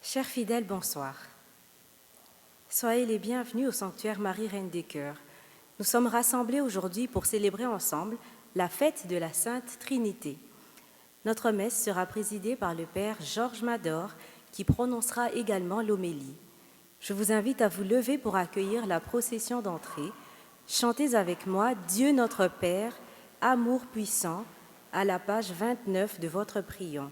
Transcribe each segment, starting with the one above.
Chers fidèles, bonsoir. Soyez les bienvenus au sanctuaire Marie Reine des Cœurs. Nous sommes rassemblés aujourd'hui pour célébrer ensemble la fête de la Sainte Trinité. Notre messe sera présidée par le Père Georges Mador, qui prononcera également l'homélie. Je vous invite à vous lever pour accueillir la procession d'entrée. Chantez avec moi « Dieu notre Père, amour puissant » à la page 29 de votre prion.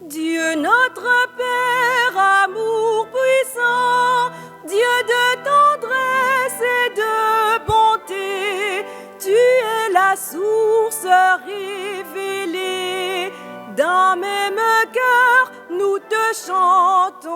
Dieu notre Père, amour puissant, Dieu de tendresse et de bonté, tu es la source révélée, d'un même cœur nous te chantons.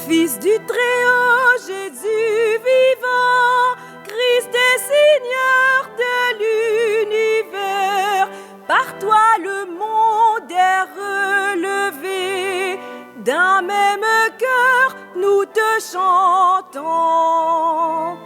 Fils du Très-Haut, Jésus vivant, Christ est Seigneur de l'univers, par toi le monde est relevé, d'un même cœur nous te chantons.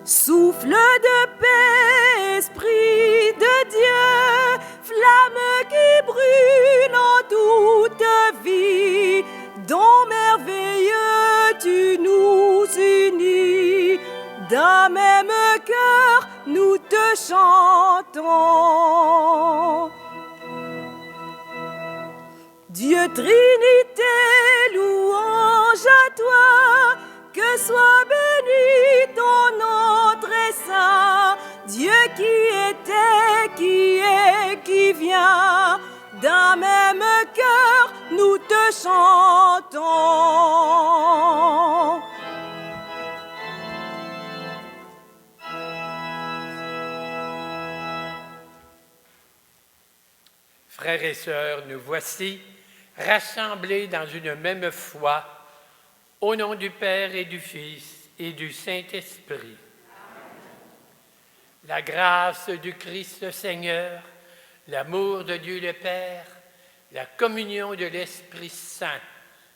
Souffle de paix, Esprit de Dieu, flamme qui brûle en toute vie, dont merveilleux tu nous unis, d'un même cœur nous te chantons. Dieu Trinité, louange à toi, que soit béni ton nom très saint, Dieu qui était, qui est, qui vient, d'un même cœur nous te chantons. Frères et sœurs, nous voici rassemblés dans une même foi, au nom du Père et du Fils et du Saint-Esprit. La grâce du Christ Seigneur, l'amour de Dieu le Père, la communion de l'Esprit Saint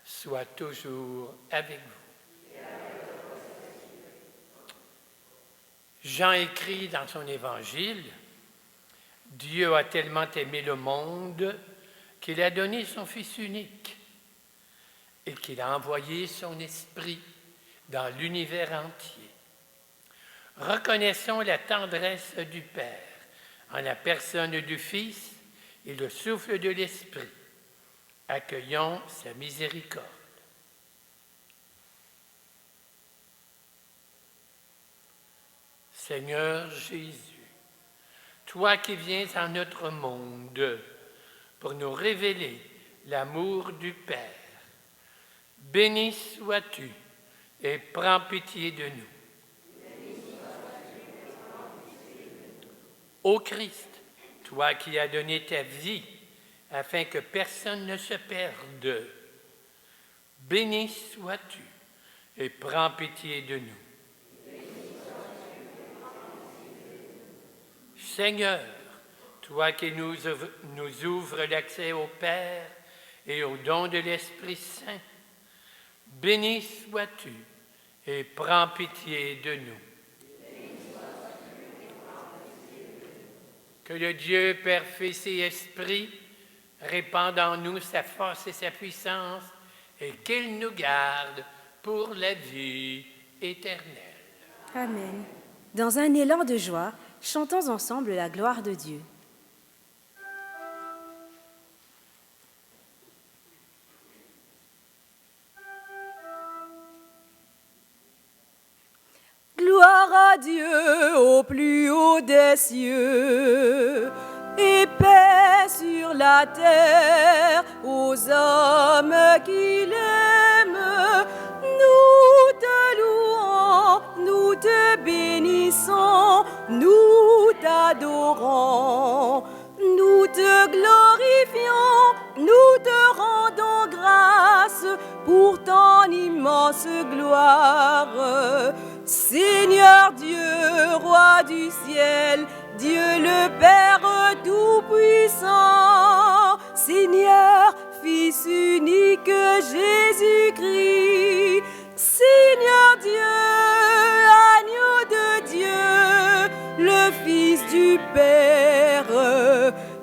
soit toujours avec vous. Jean écrit dans son évangile: Dieu a tellement aimé le monde qu'il a donné son Fils unique et qu'il a envoyé son Esprit dans l'univers entier. Reconnaissons la tendresse du Père en la personne du Fils et le souffle de l'Esprit. Accueillons sa miséricorde. Seigneur Jésus, toi qui viens en notre monde pour nous révéler l'amour du Père, béni sois-tu et prends pitié de nous. Ô Christ, toi qui as donné ta vie afin que personne ne se perde, béni sois-tu et prends pitié de nous. Seigneur, toi qui nous ouvres l'accès au Père et au don de l'Esprit Saint, béni sois-tu et prends pitié de nous. Que le Dieu Père, Fils et Esprit répande en nous sa force et sa puissance et qu'il nous garde pour la vie éternelle. Amen. Dans un élan de joie, chantons ensemble la gloire de Dieu. Gloire à Dieu au plus haut des cieux, et paix sur la terre aux hommes qui l'aiment. Nous te louons, nous te bénissons, nous t'adorons, nous te glorifions, nous te rendons grâce pour ton immense gloire. Seigneur Dieu, roi du ciel, Dieu le Père tout-puissant, Seigneur, Fils unique Jésus-Christ, Seigneur Dieu, agneau de Dieu, le Fils du Père,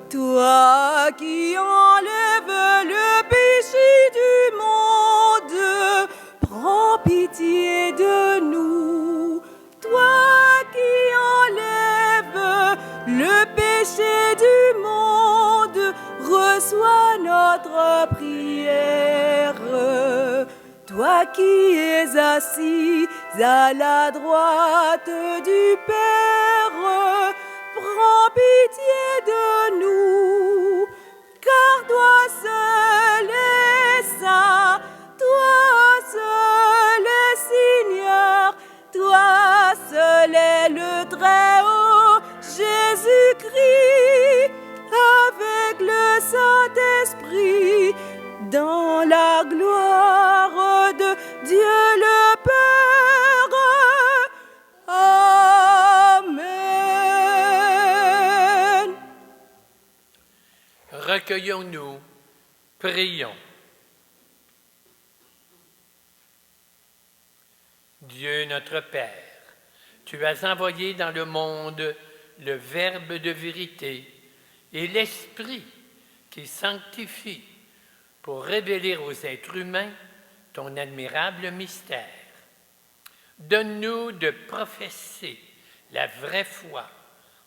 toi qui enlèves le péché du monde, prends pitié de nous. Toi qui enlèves le péché du monde, reçois notre prière. Toi qui es assis à la droite du Père, prends pitié de nous, car toi seul es saint, toi seul es Seigneur, toi seul est le Très-Haut, Jésus-Christ, avec le Saint-Esprit, dans la gloire de Dieu le Père. Amen. Recueillons-nous, prions. Dieu notre Père, tu as envoyé dans le monde le Verbe de vérité et l'Esprit qui sanctifie pour révéler aux êtres humains ton admirable mystère. Donne-nous de professer la vraie foi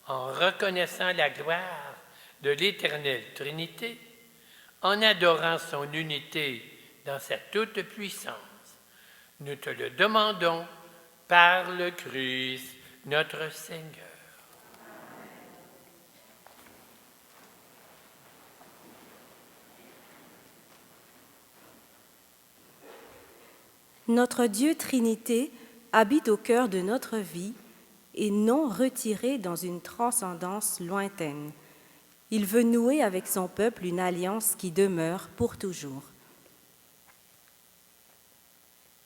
en reconnaissant la gloire de l'Éternelle Trinité, en adorant son unité dans sa toute-puissance. Nous te le demandons par le Christ, notre Seigneur. Notre Dieu Trinité habite au cœur de notre vie et non retiré dans une transcendance lointaine. Il veut nouer avec son peuple une alliance qui demeure pour toujours.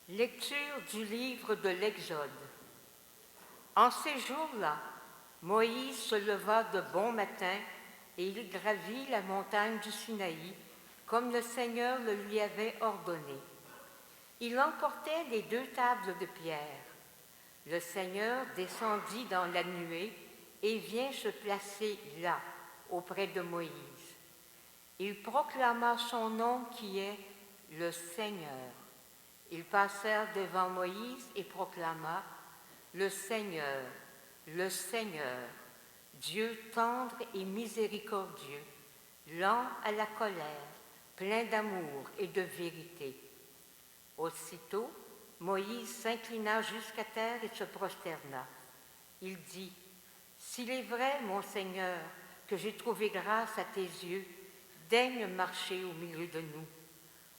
Lecture du livre de l'Exode. En ces jours-là, Moïse se leva de bon matin et il gravit la montagne du Sinaï, comme le Seigneur le lui avait ordonné. Il emportait les 2 tables de pierre. Le Seigneur descendit dans la nuée et vient se placer là, auprès de Moïse. Il proclama son nom qui est le Seigneur. Ils passèrent devant Moïse et proclama « Le Seigneur, Dieu tendre et miséricordieux, lent à la colère, plein d'amour et de vérité. » Aussitôt, Moïse s'inclina jusqu'à terre et se prosterna. Il dit « S'il est vrai, mon Seigneur, que j'ai trouvé grâce à tes yeux, daigne marcher au milieu de nous.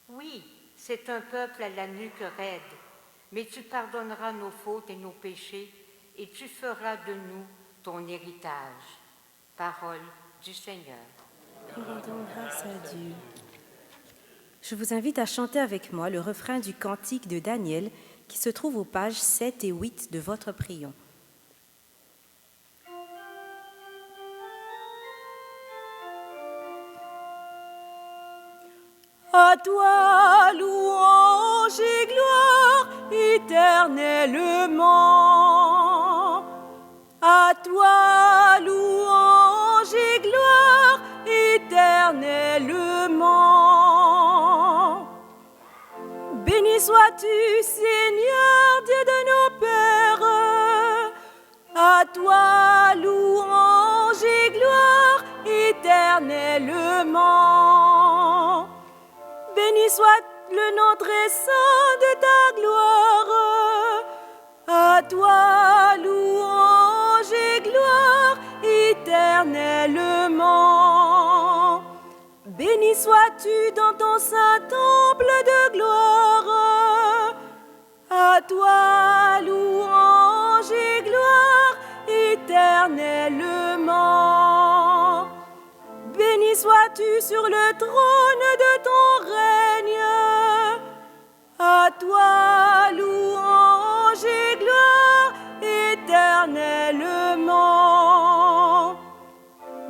Oui, c'est un peuple à la nuque raide, mais tu pardonneras nos fautes et nos péchés, et tu feras de nous ton héritage. » Parole du Seigneur. Rendons grâce à Dieu. Je vous invite à chanter avec moi le refrain du cantique de Daniel qui se trouve aux pages 7 et 8 de votre prion. À toi, louange et gloire éternellement. À toi, louange et gloire éternellement. Béni sois-tu, Seigneur, Dieu de nos pères. À toi, louange et gloire éternellement. Béni soit le nom très saint de ta gloire. À toi, louange et gloire éternellement. Béni sois-tu dans ton saint temple de gloire. À toi, louange et gloire éternellement. Béni sois-tu sur le trône de ton règne. À toi, louange et gloire éternellement.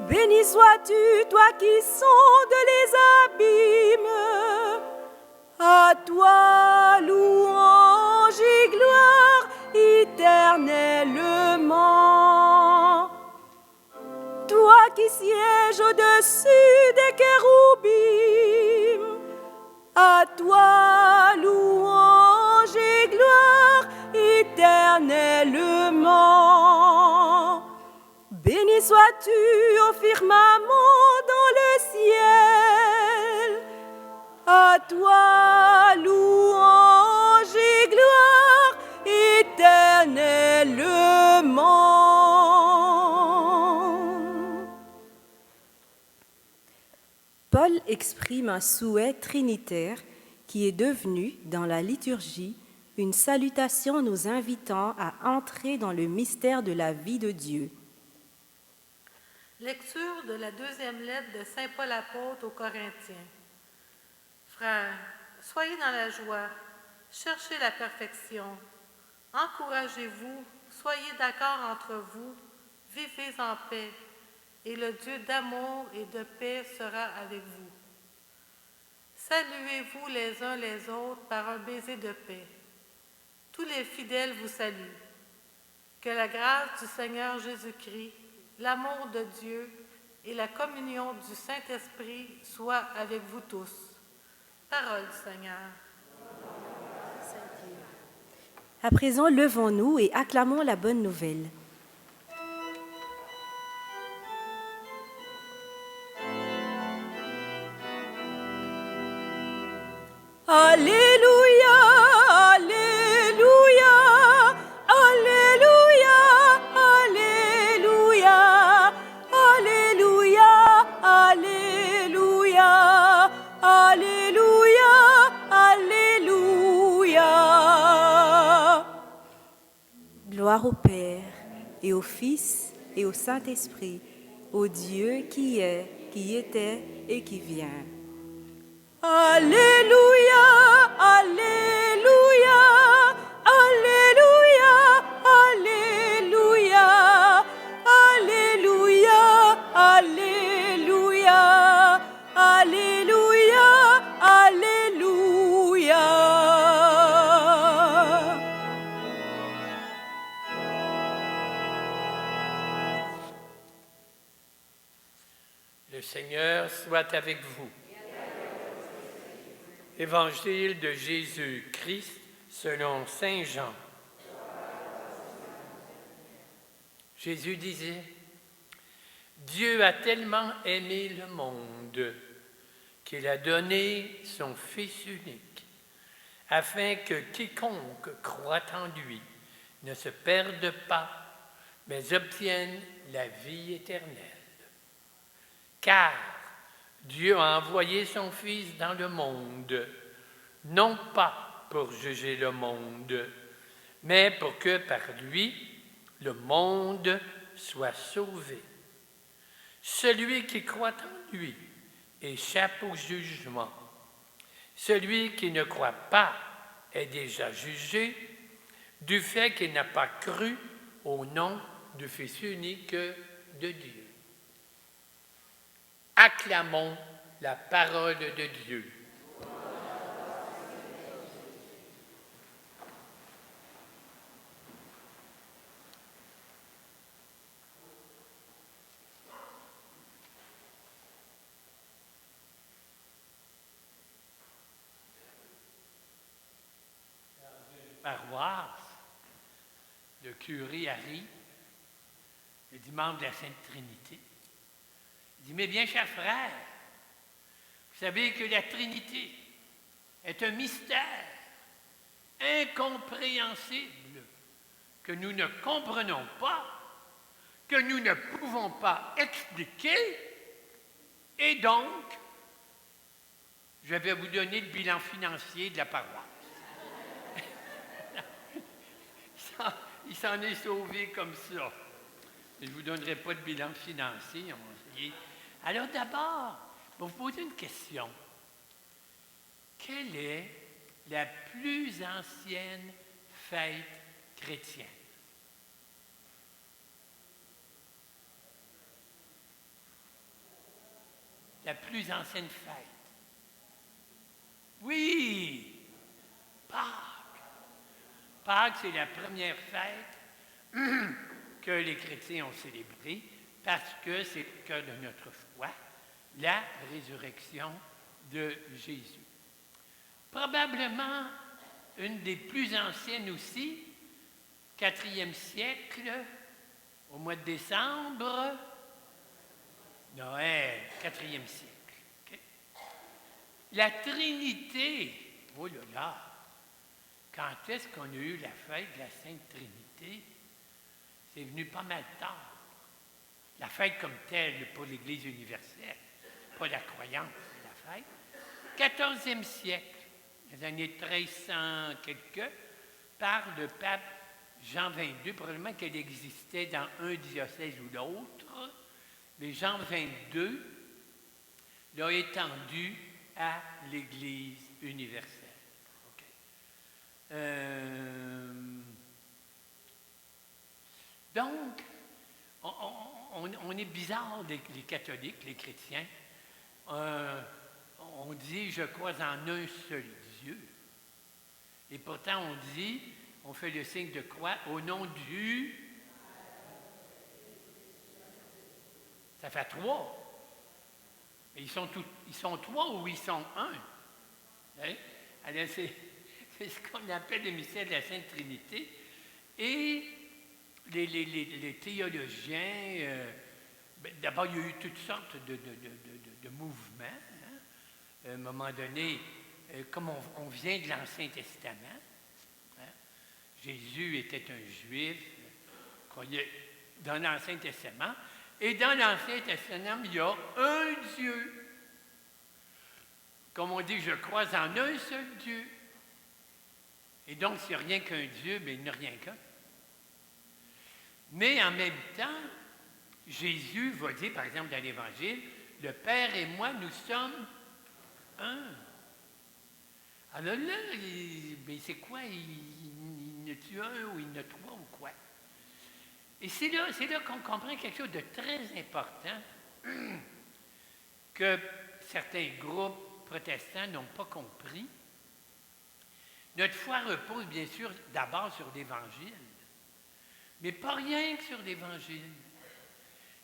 Béni sois-tu, toi qui sondes les abîmes. sois-tu au firmament dans le ciel. À toi, louange et gloire éternellement. Paul exprime un souhait trinitaire qui est devenu, dans la liturgie, une salutation nous invitant à entrer dans le mystère de la vie de Dieu. Lecture de la deuxième lettre de saint Paul apôtre aux Corinthiens. Frères, soyez dans la joie, cherchez la perfection, encouragez-vous, soyez d'accord entre vous, vivez en paix, et le Dieu d'amour et de paix sera avec vous. Saluez-vous les uns les autres par un baiser de paix. Tous les fidèles vous saluent. Que la grâce du Seigneur Jésus-Christ, l'amour de Dieu et la communion du Saint-Esprit soient avec vous tous. Parole du Seigneur. À présent, levons-nous et acclamons la bonne nouvelle. Alléluia, Alléluia, Alléluia, Alléluia, Alléluia, Alléluia, Alléluia, Alléluia. Gloire au Père et au Fils et au Saint-Esprit, au Dieu qui est, qui était et qui vient. Alléluia, Alléluia, Alléluia, Alléluia, Alléluia, Alléluia, Alléluia, Alléluia. Le Seigneur soit avec vous. Évangile de Jésus-Christ selon saint Jean. Jésus disait, « Dieu a tellement aimé le monde qu'il a donné son Fils unique, afin que quiconque croit en lui ne se perde pas, mais obtienne la vie éternelle. Car Dieu a envoyé son Fils dans le monde, non pas pour juger le monde, mais pour que par lui, le monde soit sauvé. Celui qui croit en lui échappe au jugement. Celui qui ne croit pas est déjà jugé du fait qu'il n'a pas cru au nom du Fils unique de Dieu. Acclamons la parole de Dieu. Paroisse, le curé arrive le dimanche de la Sainte Trinité. Il dit, mes bien chers frères, vous savez que la Trinité est un mystère incompréhensible que nous ne comprenons pas, que nous ne pouvons pas expliquer, et donc, je vais vous donner le bilan financier de la paroisse. Il s'en est sauvé comme ça. Je ne vous donnerai pas de bilan financier. Alors d'abord, pour vous poser une question. Quelle est la plus ancienne fête chrétienne? La plus ancienne fête. Oui, Pâques. Pâques, c'est la première fête que les chrétiens ont célébrée parce que c'est le cœur de notre foi, la résurrection de Jésus. Probablement une des plus anciennes aussi, 4e siècle, au mois de décembre, Noël, 4e siècle. OK? La Trinité, oh là là, quand est-ce qu'on a eu la fête de la Sainte Trinité? C'est venu pas mal tard. La fête comme telle pour l'Église universelle, pas la croyance, mais la fête. 14e siècle, les années 1300 quelques, par le pape Jean XXII, probablement qu'elle existait dans un diocèse ou l'autre, mais Jean XXII l'a étendue à l'Église universelle. Okay. Donc, on est bizarre, les catholiques, les chrétiens. On dit « je crois en un seul Dieu ». Et pourtant, on dit, on fait le signe de croix au nom du... Ça fait 3. Mais ils sont 3 ou ils sont 1? Hein? Alors, c'est ce qu'on appelle le mystère de la Sainte Trinité. Et les théologiens, d'abord, il y a eu toutes sortes de mouvements. Hein? À un moment donné, comme on vient de l'Ancien Testament, hein? Jésus était un Juif, croyait dans l'Ancien Testament, et dans l'Ancien Testament, il y a un Dieu. Comme on dit, je crois en un seul Dieu. Et donc, s'il n'y a rien qu'un Dieu, bien, il n'y a rien qu'un. Mais en même temps, Jésus va dire, par exemple, dans l'Évangile, « Le Père et moi, nous sommes un. » Alors là, mais c'est quoi? Il y en a-tu un ou il y en a 3 ou quoi? Et c'est là qu'on comprend quelque chose de très important que certains groupes protestants n'ont pas compris. Notre foi repose bien sûr d'abord sur l'Évangile, mais pas rien que sur l'Évangile.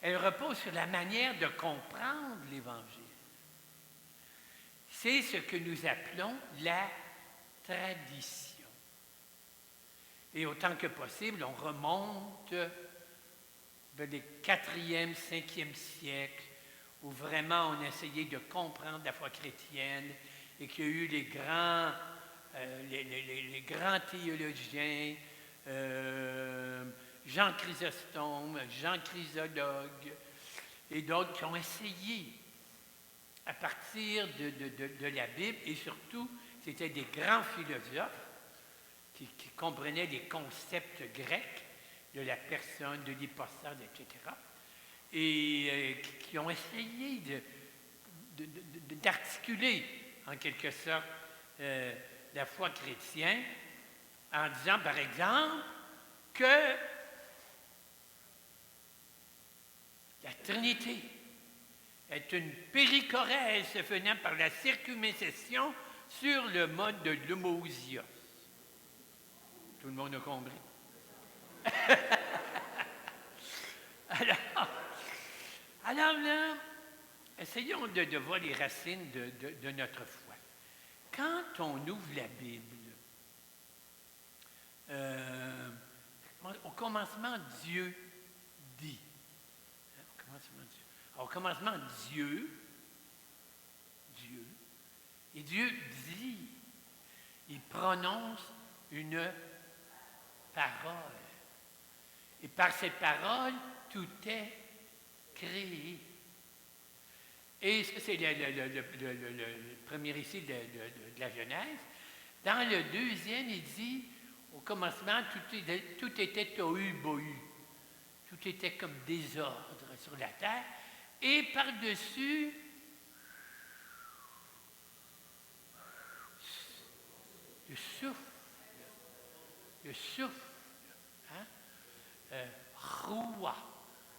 Elle repose sur la manière de comprendre l'Évangile. C'est ce que nous appelons la tradition. Et autant que possible, on remonte vers les 4e, 5e siècles, où vraiment on essayait de comprendre la foi chrétienne et qu'il y a eu les grands théologiens, Jean Chrysostome, Jean Chrysologue, et d'autres qui ont essayé, à partir de la Bible, et surtout, c'était des grands philosophes qui comprenaient les concepts grecs de la personne, de l'hypostase, etc., et qui ont essayé d'articuler, en quelque sorte, la foi chrétienne, en disant, par exemple, que la Trinité est une péricorèse se faisant par la circumcision sur le mode de l'homoousios. Tout le monde a compris? Alors là, essayons de voir les racines de notre foi. Quand on ouvre la Bible, au commencement, Dieu dit. Au commencement, Dieu, et Dieu dit, il prononce une parole. Et par cette parole, tout est créé. Et ça, c'est le premier récit de la Genèse. Dans le deuxième, il dit, au commencement, tout était tohu-bohu. Tout était comme désordre sur la terre. Et par-dessus, le souffle, hein? Roua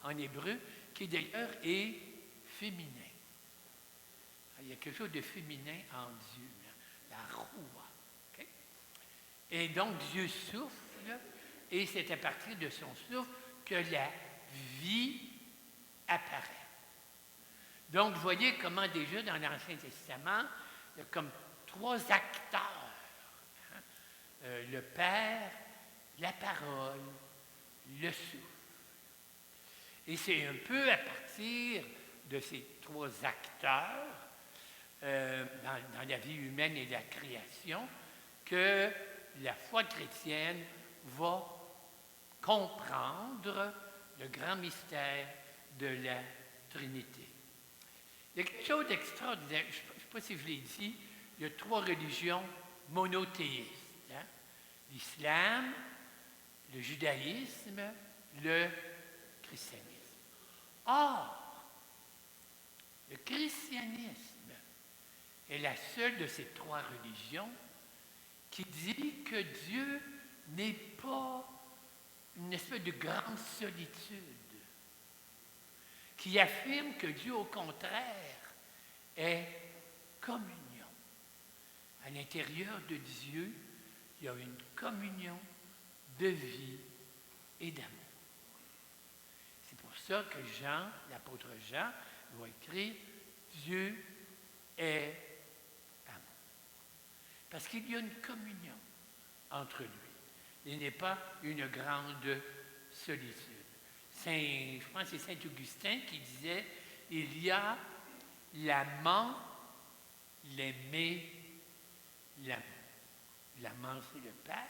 en hébreu, qui d'ailleurs est féminin. Il y a quelque chose de féminin en Dieu, là, la roua. Okay? Et donc Dieu souffle, et c'est à partir de son souffle que la vie apparaît. Donc, vous voyez comment déjà dans l'Ancien Testament, il y a comme 3 acteurs. Hein? Le Père, la parole, le souffle. Et c'est un peu à partir de ces trois acteurs dans la vie humaine et la création que la foi chrétienne va comprendre le grand mystère de la Trinité. Il y a quelque chose d'extraordinaire. Je ne sais pas si je l'ai dit, il y a trois religions monothéistes. Hein? L'islam, le judaïsme, le christianisme. Or, le christianisme est la seule de ces trois religions qui dit que Dieu n'est pas une espèce de grande solitude, qui affirme que Dieu, au contraire, est communion. À l'intérieur de Dieu, il y a une communion de vie et d'amour. C'est pour ça que Jean, l'apôtre Jean, va écrire « Dieu est amour ». Parce qu'il y a une communion entre lui. Il n'est pas une grande solitude. Je pense que c'est Saint Augustin qui disait « Il y a l'amant, l'aimer, l'amour. L'amant, c'est le Père.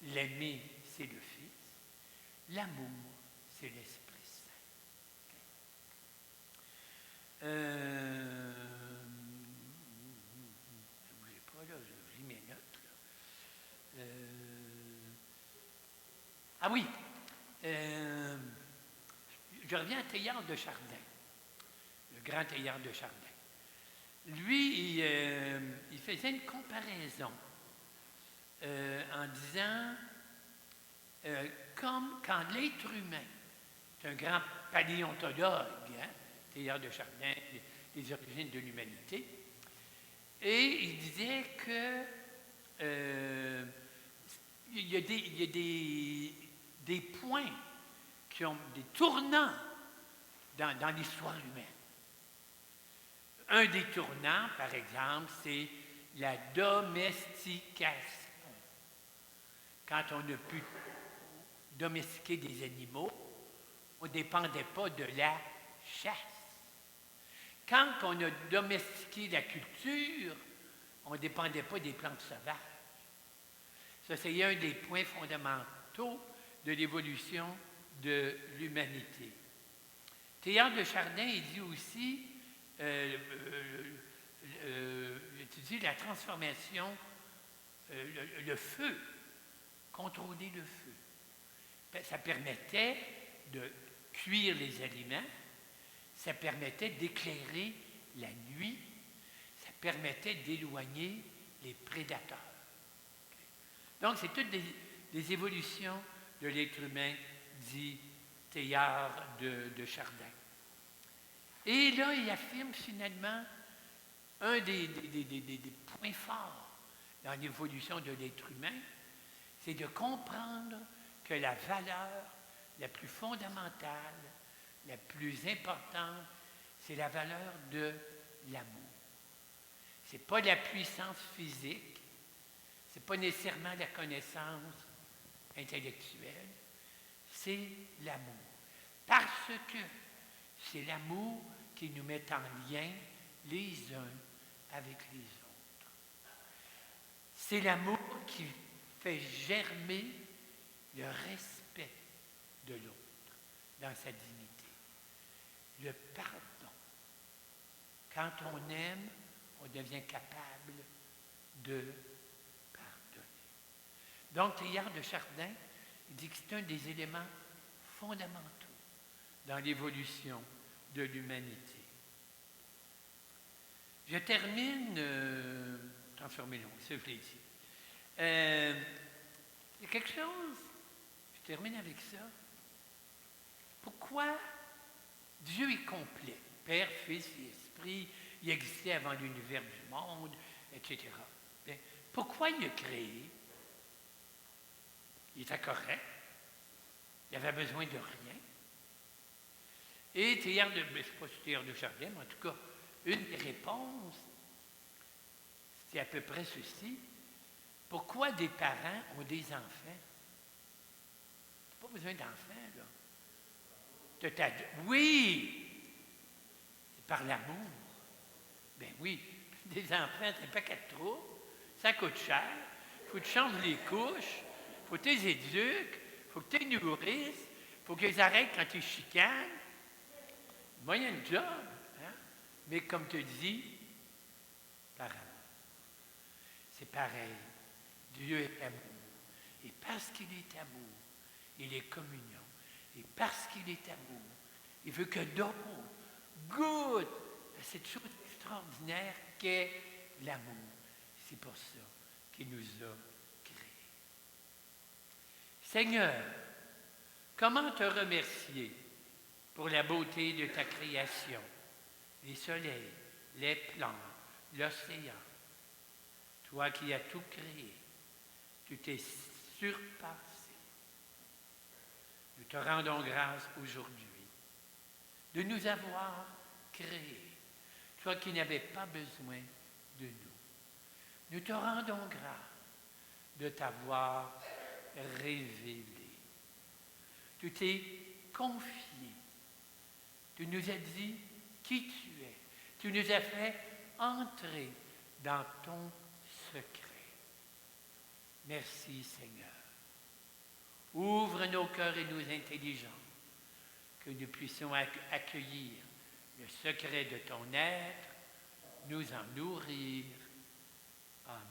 L'aimer, c'est le Fils. L'amour, c'est l'Esprit Saint. Okay. Ne bougez pas, là, je lis mes notes. Là. Ah oui, je reviens à Teilhard de Chardin, le grand Teilhard de Chardin. Lui, il faisait une comparaison en disant, comme quand l'être humain, c'est un grand paléontologue, hein, Teilhard de Chardin, les origines de l'humanité, et il disait que il y a des points qui ont des tournants dans l'histoire humaine. Un des tournants, par exemple, c'est la domestication. Quand on a pu domestiquer des animaux, on ne dépendait pas de la chasse. Quand on a domestiqué la culture, on ne dépendait pas des plantes sauvages. Ça, c'est un des points fondamentaux de l'évolution de l'humanité. Teilhard de Chardin, il dit aussi, étudie la transformation, le feu, contrôler le feu. Ça permettait de cuire les aliments, ça permettait d'éclairer la nuit, ça permettait d'éloigner les prédateurs. Donc, c'est toutes des évolutions de l'être humain, dit Teilhard de Chardin. Et là, il affirme finalement un des points forts dans l'évolution de l'être humain, c'est de comprendre que la valeur la plus fondamentale, la plus importante, c'est la valeur de l'amour. Ce n'est pas la puissance physique, ce n'est pas nécessairement la connaissance intellectuelle, c'est l'amour. Parce que c'est l'amour qui nous met en lien les uns avec les autres. C'est l'amour qui fait germer le respect de l'autre dans sa dignité. Le pardon. Quand on aime, on devient capable de pardonner. Donc, Teilhard de Chardin dit que c'est un des éléments fondamentaux dans l'évolution de l'humanité. Je termine, transformer l'ongle, ça je l'ai dit. Il y a quelque chose, je termine avec ça. Pourquoi Dieu est complet, Père, Fils et Esprit, il existait avant l'univers du monde, etc. Bien, pourquoi il a créé? Il était correct, il avait besoin de rien. Et Teilhard de, je ne sais pas si Teilhard de Chardin, mais en tout cas, une des réponses, c'est à peu près ceci. Pourquoi des parents ont des enfants? Tu n'as pas besoin d'enfants, là. Oui! par l'amour. Ben oui, des enfants, c'est un paquet de troubles. Ça coûte cher. Il faut que tu changes les couches. Il faut que tu les éduques. Il faut que tu les nourrisses. Il faut qu'ils arrêtent quand ils chicanent. Moi, il y a une job. Hein? Mais comme tu dis, par amour. C'est pareil. Dieu est amour. Et parce qu'il est amour, il est communion. Et parce qu'il est amour, il veut que d'autres goûtent à cette chose extraordinaire qu'est l'amour. C'est pour ça qu'il nous a créés. Seigneur, comment te remercier pour la beauté de ta création, les soleils, les plantes, l'océan. Toi qui as tout créé, tu t'es surpassé. Nous te rendons grâce aujourd'hui de nous avoir créés, toi qui n'avais pas besoin de nous. Nous te rendons grâce de t'avoir révélé. Tu t'es confié. Tu nous as dit qui tu es. Tu nous as fait entrer dans ton secret. Merci Seigneur. Ouvre nos cœurs et nos intelligences, que nous puissions accueillir le secret de ton être, nous en nourrir. Amen.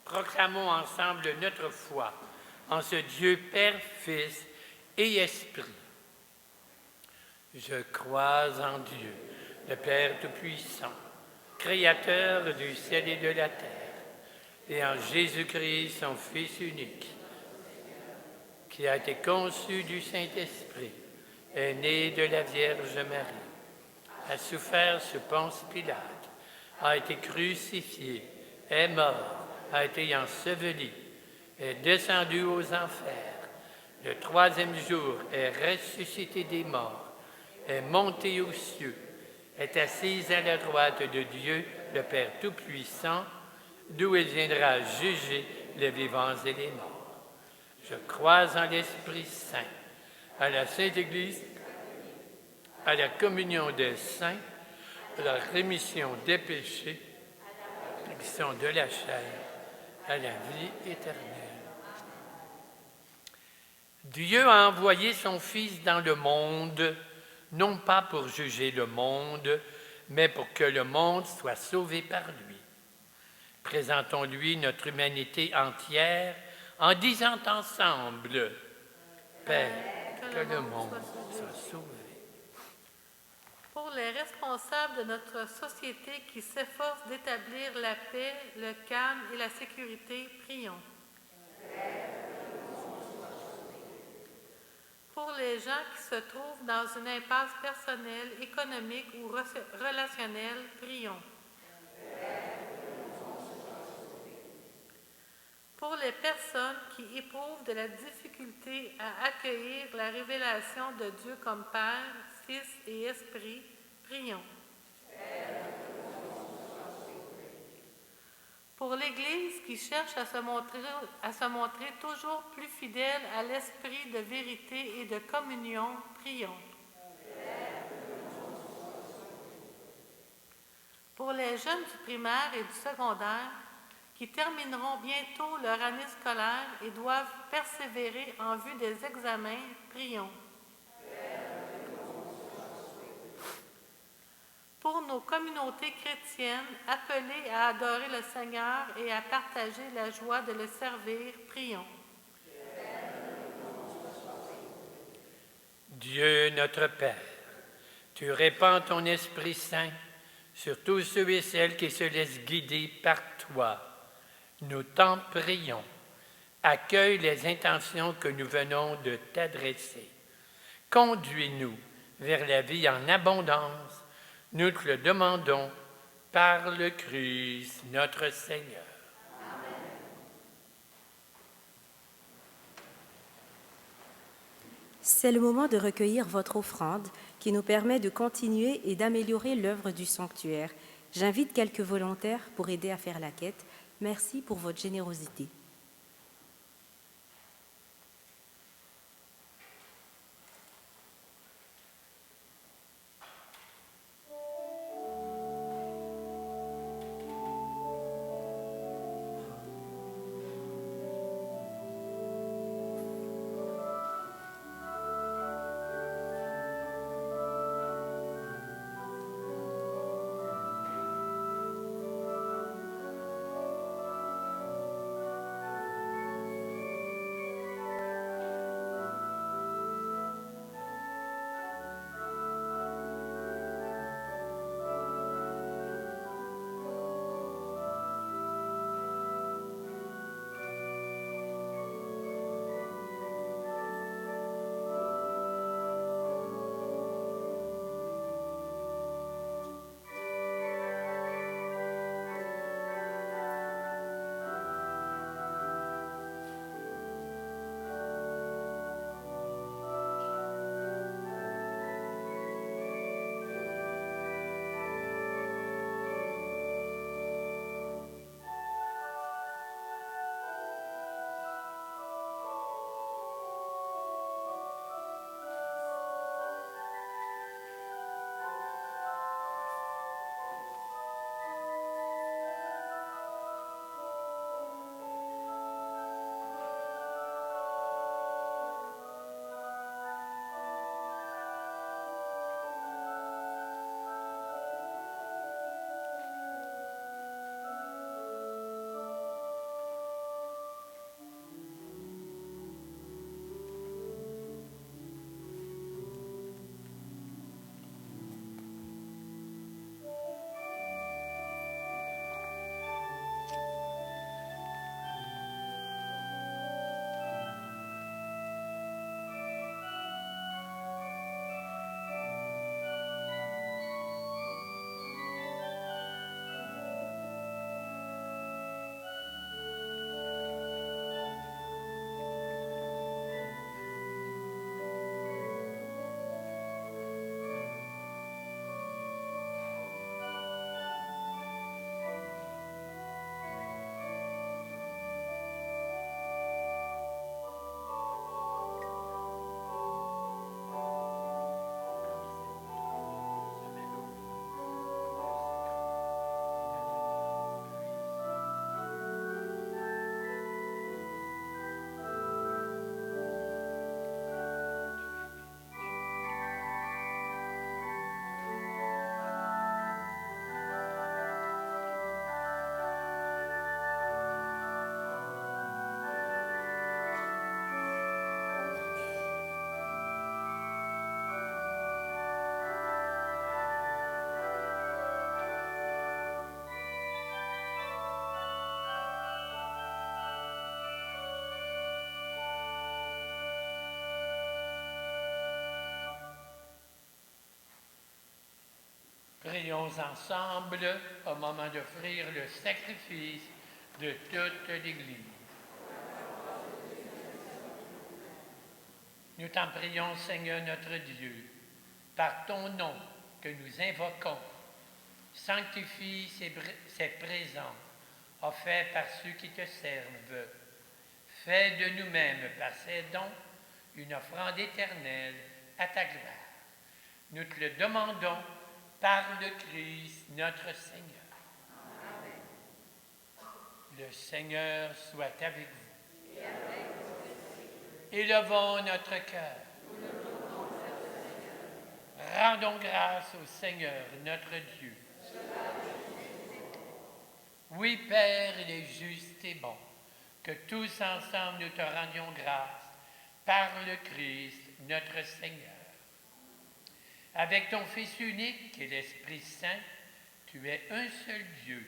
Proclamons ensemble notre foi en ce Dieu Père, Fils et Esprit. Je crois en Dieu, le Père Tout-Puissant, Créateur du ciel et de la terre, et en Jésus-Christ, son Fils unique, qui a été conçu du Saint-Esprit, est né de la Vierge Marie, a souffert sous Ponce Pilate, a été crucifié, est mort, a été enseveli, est descendu aux enfers. Le troisième jour est ressuscité des morts, est monté aux cieux, est assis à la droite de Dieu, le Père Tout-Puissant, d'où il viendra juger les vivants et les morts. Je crois en l'Esprit Saint, à la Sainte Église, à la communion des saints, à la rémission des péchés, qui sont de la chair, à la vie éternelle. Dieu a envoyé son Fils dans le monde, non pas pour juger le monde, mais pour que le monde soit sauvé par lui. Présentons-lui notre humanité entière en disant ensemble, Père, que le monde soit sauvé. Pour les responsables de notre société qui s'efforcent d'établir la paix, le calme et la sécurité, prions. Pour les gens qui se trouvent dans une impasse personnelle, économique ou relationnelle, prions. Pour les personnes qui éprouvent de la difficulté à accueillir la révélation de Dieu comme Père, Fils et Esprit, prions. Pour l'Église qui cherche à se montrer toujours plus fidèle à l'esprit de vérité et de communion, prions. Pour les jeunes du primaire et du secondaire, qui termineront bientôt leur année scolaire et doivent persévérer en vue des examens. Prions. Pour nos communautés chrétiennes appelées à adorer le Seigneur et à partager la joie de le servir, prions. Dieu notre Père, tu répands ton Esprit Saint sur tous ceux et celles qui se laissent guider par toi. Nous t'en prions. Accueille les intentions que nous venons de t'adresser. Conduis-nous vers la vie en abondance. Nous te le demandons par le Christ, notre Seigneur. C'est le moment de recueillir votre offrande qui nous permet de continuer et d'améliorer l'œuvre du sanctuaire. J'invite quelques volontaires pour aider à faire la quête. Merci pour votre générosité. Prions ensemble au moment d'offrir le sacrifice de toute l'Église. Nous t'en prions, Seigneur notre Dieu, par ton nom que nous invoquons, sanctifie ces présents offerts par ceux qui te servent. Fais de nous-mêmes, par ces dons, une offrande éternelle à ta gloire. Nous te le demandons par le Christ, notre Seigneur. Amen. Le Seigneur soit avec vous. Élevons notre cœur. Rendons grâce au Seigneur, notre Dieu. Oui, Père, il est juste et bon que tous ensemble nous te rendions grâce par le Christ, notre Seigneur. Avec ton Fils unique et l'Esprit Saint, tu es un seul Dieu,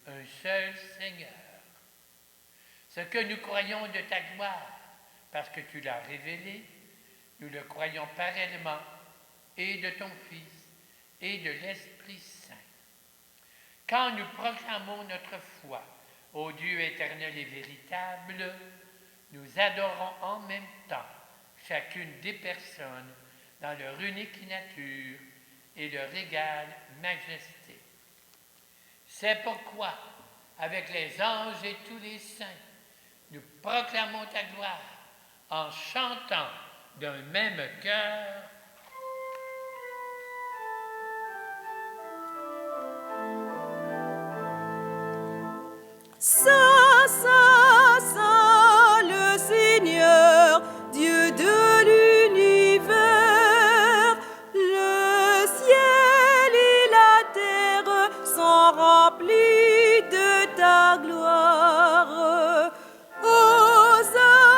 un seul Seigneur. Ce que nous croyons de ta gloire, parce que tu l'as révélé, nous le croyons pareillement, et de ton Fils, et de l'Esprit Saint. Quand nous proclamons notre foi au Dieu éternel et véritable, nous adorons en même temps chacune des personnes dans leur unique nature et leur égale majesté. C'est pourquoi, avec les anges et tous les saints, nous proclamons ta gloire en chantant d'un même cœur. Saint, Saint, Saint, le Seigneur, Dieu de l'univers, le ciel et la terre sont remplis de ta gloire. Hosanna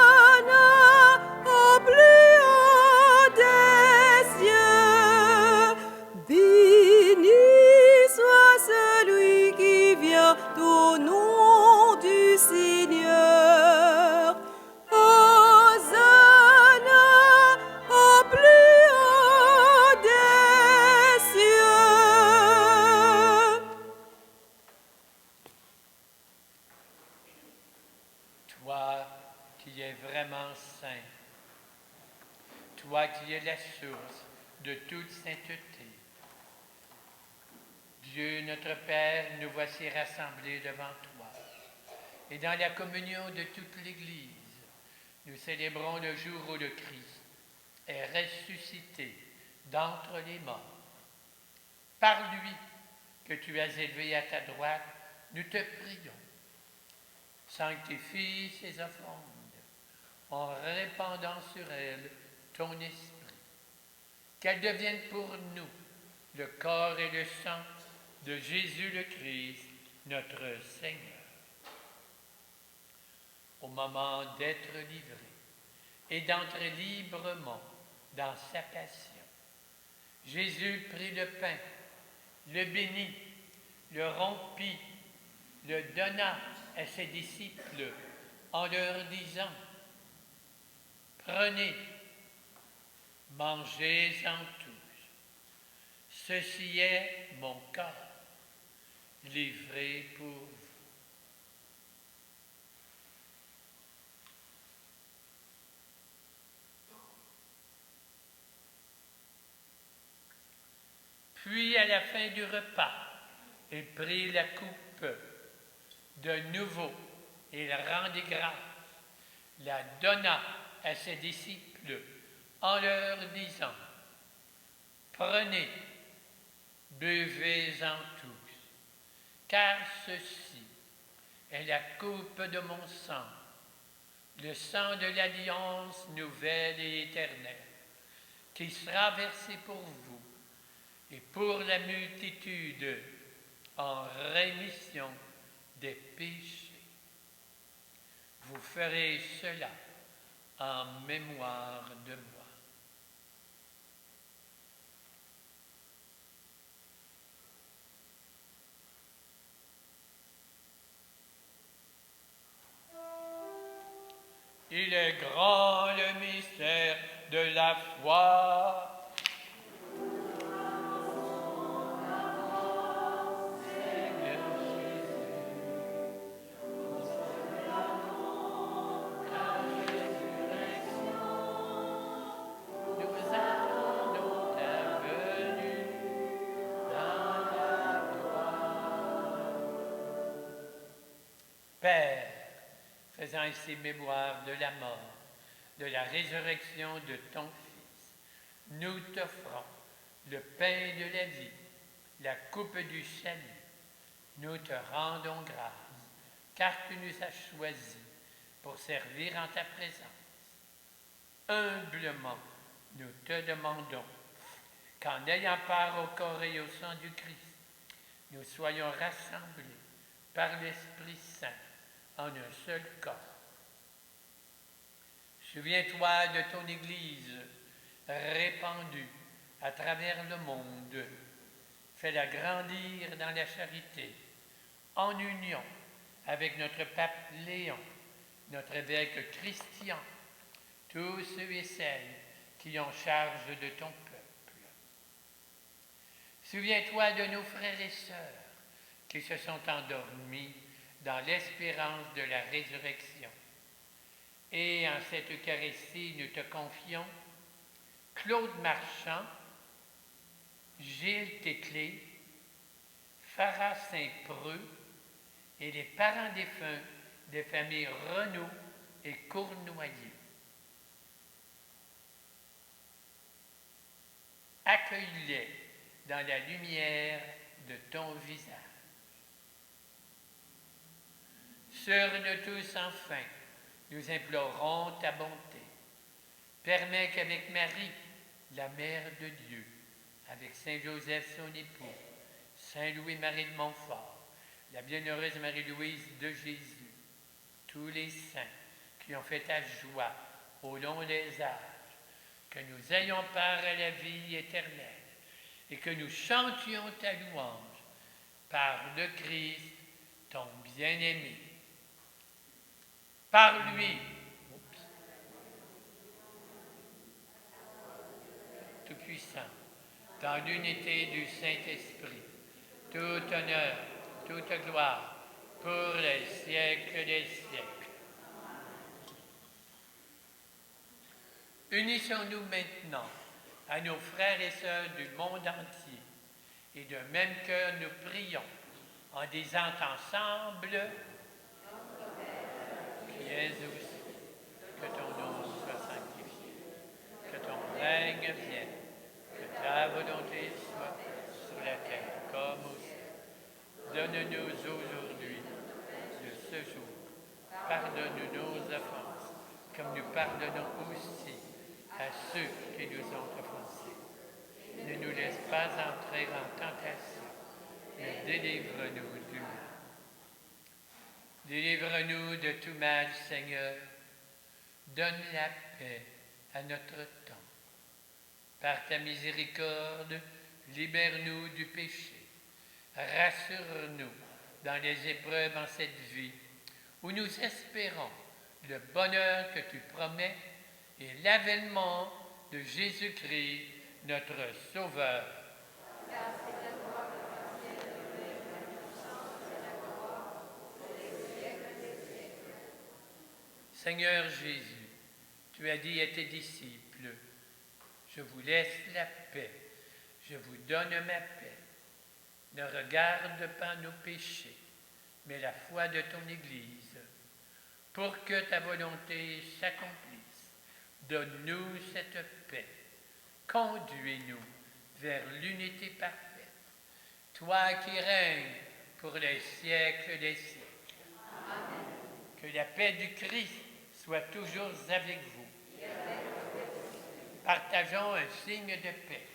au plus haut des cieux, béni soit celui qui vient au nom du Seigneur. Hosanna au plus haut des cieux. Toi qui es vraiment saint, toi qui es la source de toute sainteté, Dieu notre Père, nous voici rassemblés devant toi. Et dans la communion de toute l'Église, nous célébrons le jour où le Christ est ressuscité d'entre les morts. Par lui, que tu as élevé à ta droite, nous te prions. Sanctifie ces offrandes en répandant sur elles ton esprit, qu'elles deviennent pour nous le corps et le sang de Jésus le Christ, notre Seigneur. Au moment d'être livré et d'entrer librement dans sa passion, Jésus prit le pain, le bénit, le rompit, le donna à ses disciples en leur disant: Prenez, mangez-en tous. Ceci est mon corps, livré pour vous. Puis, à la fin du repas, il prit la coupe de nouveau, il rendit grâce, la donna à ses disciples en leur disant: Prenez, buvez-en tous, car ceci est la coupe de mon sang, le sang de l'alliance nouvelle et éternelle, qui sera versé pour vous et pour la multitude en rémission des péchés. Vous ferez cela en mémoire de moi. Il est grand le mystère de la foi. Père, faisant ainsi mémoire de la mort, de la résurrection de ton Fils, nous t'offrons le pain de la vie, la coupe du salut. Nous te rendons grâce car tu nous as choisis pour servir en ta présence. Humblement, nous te demandons qu'en ayant part au corps et au sang du Christ, nous soyons rassemblés par l'Esprit Saint en un seul corps. Souviens-toi de ton Église répandue à travers le monde. Fais-la grandir dans la charité, en union avec notre pape Léon, notre évêque Christian, tous ceux et celles qui ont charge de ton peuple. Souviens-toi de nos frères et sœurs qui se sont endormis dans l'espérance de la résurrection. Et en cette Eucharistie, nous te confions Claude Marchand, Gilles Téclé, Farah Saint-Preux et les parents défunts des familles Renaud et Cournoyer. Accueille-les dans la lumière de ton visage. Sur nous tous, enfin, nous implorons ta bonté. Permets qu'avec Marie, la Mère de Dieu, avec Saint Joseph son époux, Saint Louis-Marie de Montfort, la bienheureuse Marie-Louise de Jésus, tous les saints qui ont fait ta joie au long des âges, que nous ayons part à la vie éternelle et que nous chantions ta louange par le Christ, ton bien-aimé. Par lui, Tout-Puissant, dans l'unité du Saint-Esprit, tout honneur, toute gloire, pour les siècles des siècles. Unissons-nous maintenant à nos frères et sœurs du monde entier, et d'un même cœur nous prions, en disant ensemble, qui es aussi, que ton nom soit sanctifié, que ton règne vienne, que ta volonté soit sur la terre comme au ciel. Donne-nous aujourd'hui de ce jour. Pardonne nos offenses, comme nous pardonnons aussi à ceux qui nous ont offensés. Ne nous laisse pas entrer en tentation, mais délivre-nous du mal. Délivre-nous de tout mal, Seigneur. Donne la paix à notre temps. Par ta miséricorde, libère-nous du péché. Rassure-nous dans les épreuves en cette vie, où nous espérons le bonheur que tu promets et l'avènement de Jésus-Christ, notre Sauveur. Seigneur Jésus, tu as dit à tes disciples, je vous laisse la paix, je vous donne ma paix. Ne regarde pas nos péchés, mais la foi de ton Église, pour que ta volonté s'accomplisse. Donne-nous cette paix. Conduis-nous vers l'unité parfaite. Toi qui règnes pour les siècles des siècles. Amen. Que la paix du Christ soit toujours avec vous. Partageons un signe de paix.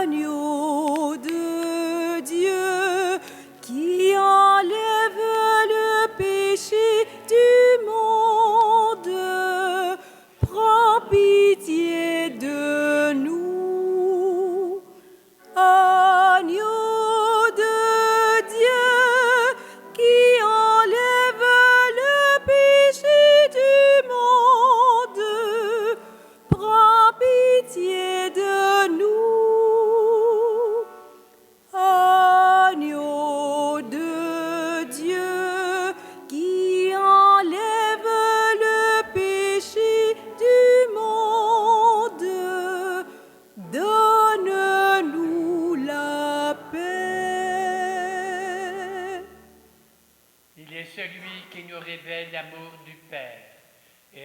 Agneau de Dieu qui enlève le péché du monde, prends pitié de nous.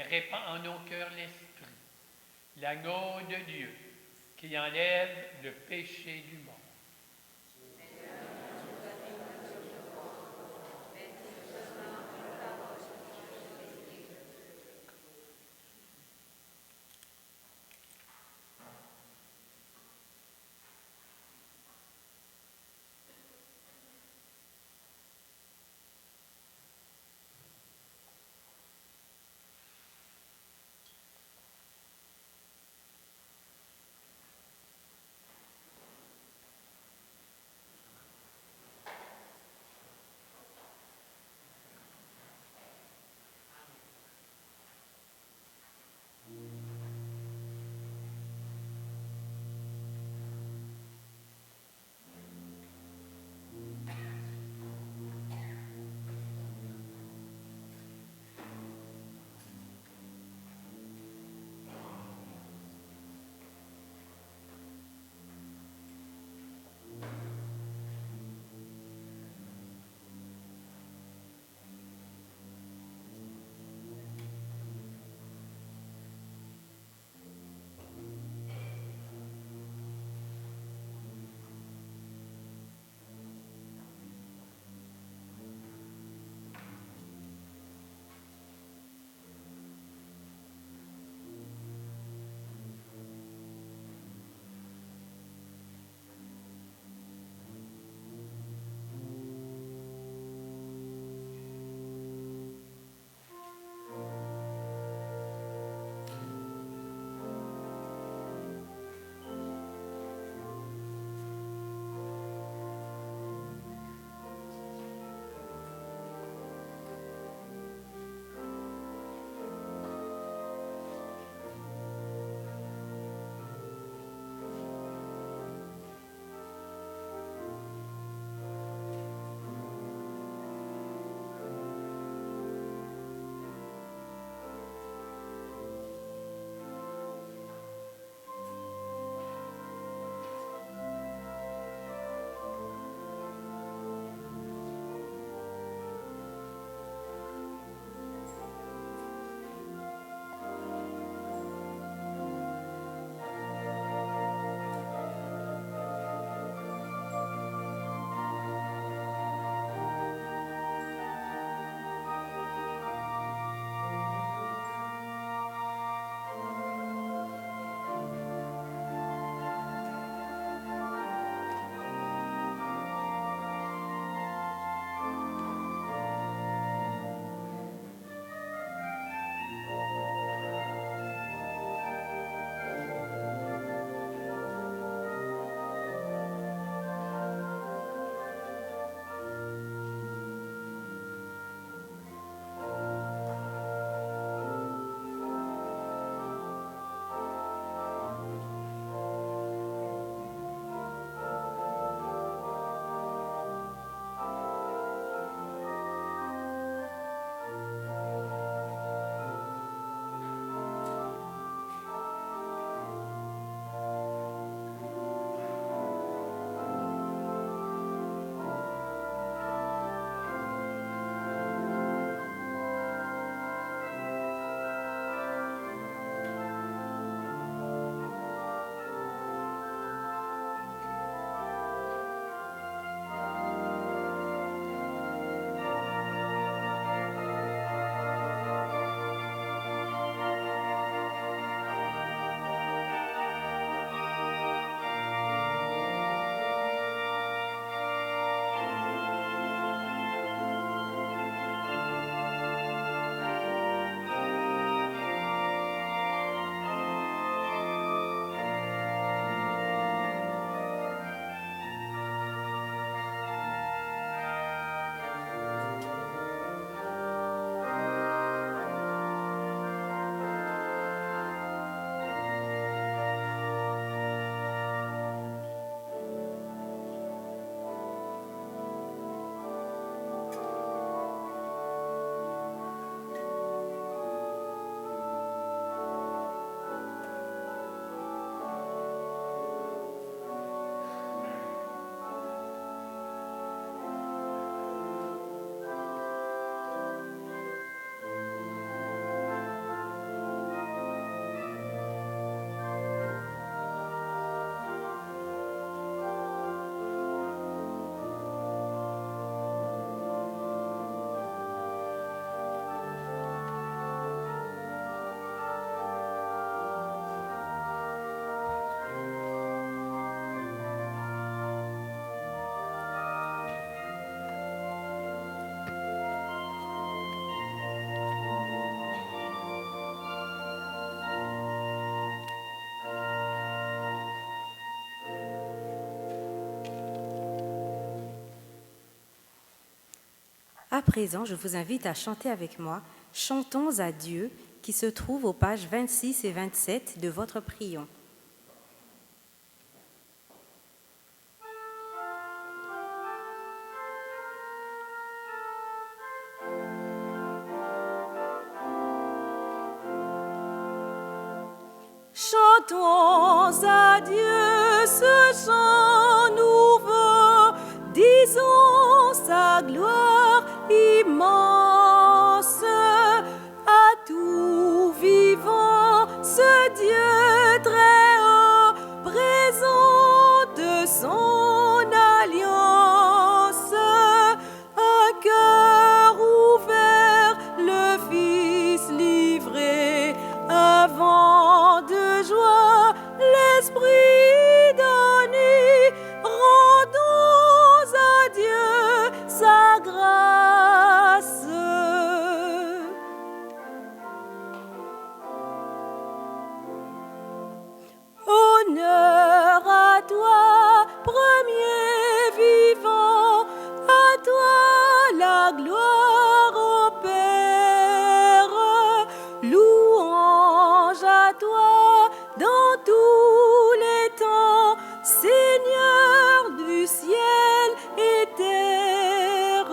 répand en nos cœurs l'Esprit, l'agneau de Dieu, qui enlève le péché du monde. À présent, je vous invite à chanter avec moi « Chantons à Dieu » qui se trouve aux pages 26 et 27 de votre prion. Chantons à Dieu ce chant nouveau, disons sa gloire immense. À tout vivant, ce Dieu très haut présente son alliance. Un cœur ouvert, le Fils livré, un vent de joie, l'Esprit donné, rendons à Dieu sa grâce. Honneur à toi, premier vivant, à toi la gloire au Père, louange à toi dans tous les temps, Seigneur du ciel et terre.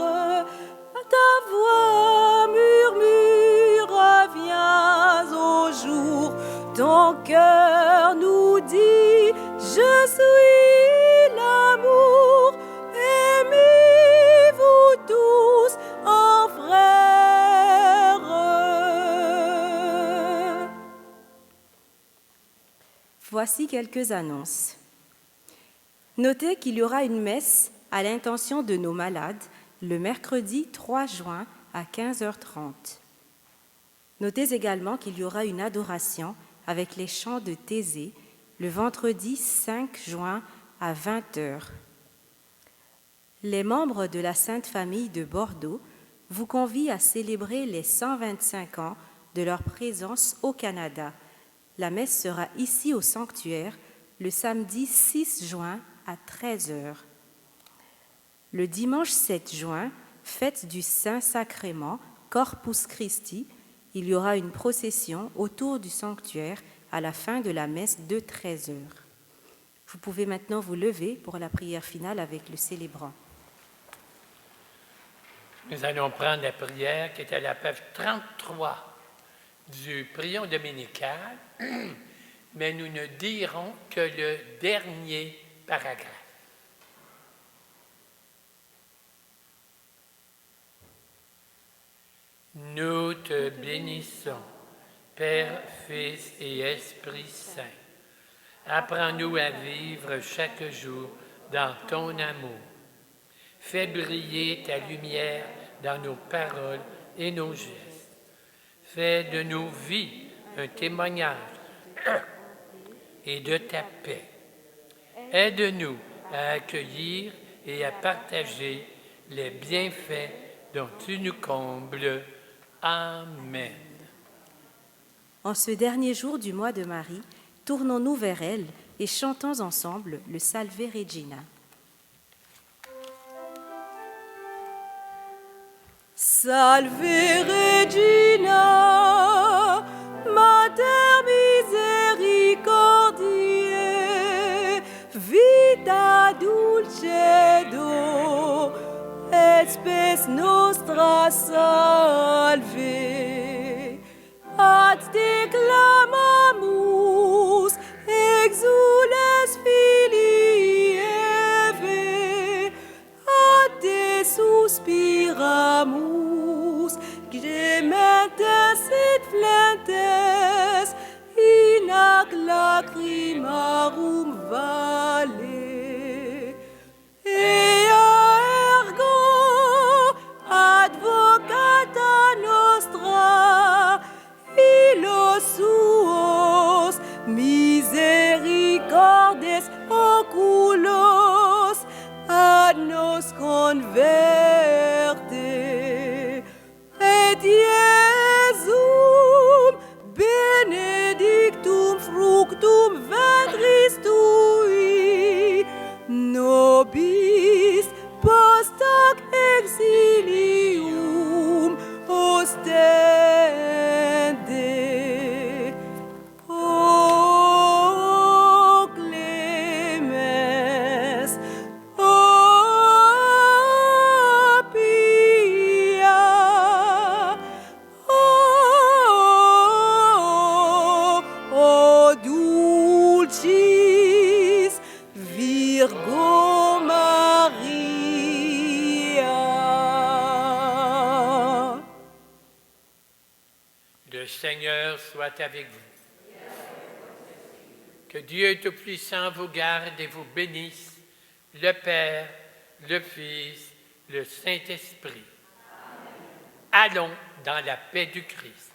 Ta voix murmure, viens au jour, ton cœur nous dit, je suis l'amour, aimez-vous tous en frères. Voici quelques annonces. Notez qu'il y aura une messe à l'intention de nos malades le mercredi 3 juin à 15h30. Notez également qu'il y aura une adoration avec les chants de Thésée le vendredi 5 juin à 20h. Les membres de la Sainte Famille de Bordeaux vous convient à célébrer les 125 ans de leur présence au Canada. La messe sera ici au sanctuaire le samedi 6 juin à 13h. Le dimanche 7 juin, fête du Saint-Sacrement, Corpus Christi, il y aura une procession autour du sanctuaire à la fin de la messe de 13h. Vous pouvez maintenant vous lever pour la prière finale avec le célébrant. Nous allons prendre la prière qui est à la page 33 du prion dominical, mais nous ne dirons que le dernier paragraphe. Nous te bénissons, Père, Fils et Esprit Saint. Apprends-nous à vivre chaque jour dans ton amour. Fais briller ta lumière dans nos paroles et nos gestes. Fais de nos vies un témoignage et de ta paix. Aide-nous à accueillir et à partager les bienfaits dont tu nous combles. Amen. En ce dernier jour du mois de Marie, tournons-nous vers elle et chantons ensemble le Salve Regina. Salve Regina, Mater misericordiae, vita dulcedo, espes nostra salve. Ad te clamamus, exules filii Eve, ad te suspiramus, gementes et flentes, in ac lacrimarum vale. Ea ergo advocata nostra, illo suo Virgo Maria. Le Seigneur soit avec vous. Que Dieu Tout-Puissant vous garde et vous bénisse, le Père, le Fils, le Saint-Esprit. Allons dans la paix du Christ.